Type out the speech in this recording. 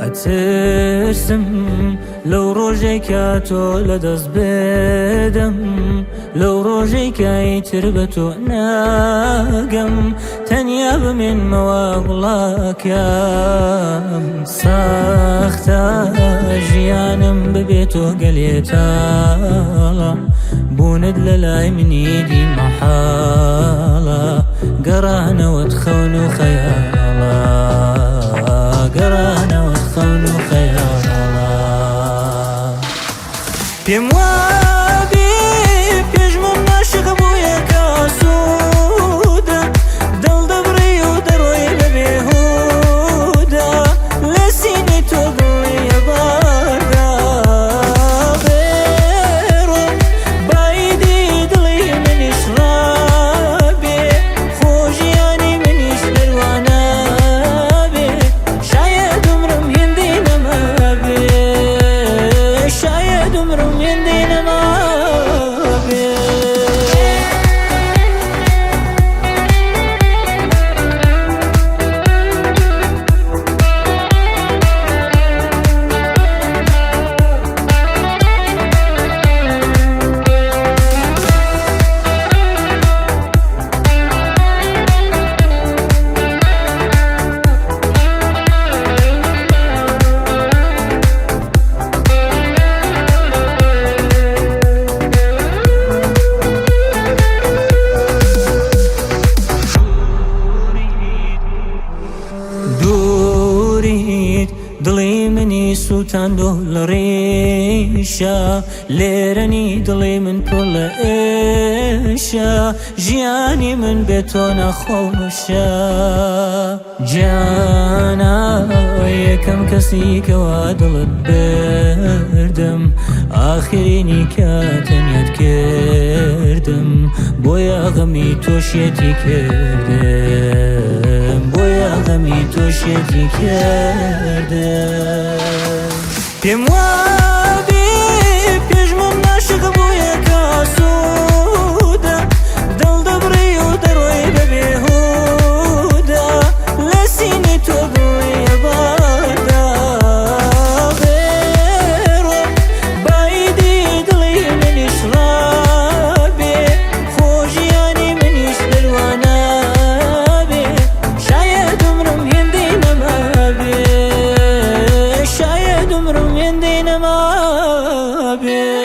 ئەترسم لەو ڕۆژێکە تۆ لەدەست بێدەم، لەو ڕۆژێکە ئیتر بە تۆ ناگەم، تەنیا بمێنمەوە وڵاکەم. ساختە ژیانم ببێتۆ گەلێتاڵە، بوونت لەلای منی دی مەحاڵە، گەڕانەوەت خەون و خەیاڵە، گەڕانەوەت خەون و خەیاڵە. پێم وابێ پێشمم ناشق بوویەکە سوودە، دڵ دەبڕی و دەڕۆی بە بێهودە، لە سینی تۆ دڵی باردا بێڕۆ، بایدی دڵی منیش ڕابێ، خۆژیانی منیش دەروانە بێ، شاید عمرم هێندەی نەما بێ، شاید عمرم هێندەی نەما بێ. دڵی منی سووتاندۆ لە ڕێشە، لێرەنی دڵی من پڕ لە ئێشە، ژیانی من بێت تۆ نەخۆشە. گیانە یەکەم کەسی کەوا دڵت بردم، ئاخرینی کە تەنیەت کردم، بۆیە غەمی تۆشێتی کردم، بۆیە غەمی تۆشێتی کردم. پێم وابێ پێشمم ناشق بوویەکە سوودە، دڵ دەبڕی و دەڕۆی بە بێهودە، لە سینی تۆ دڵی باردا بێڕۆ، بایدی دڵی منیش ڕابێ، خۆژیانی منیش دەروانە بێ، شاید عمرم هێندەی نەما بێ، شاید عمرم هێندەی نەما بێ.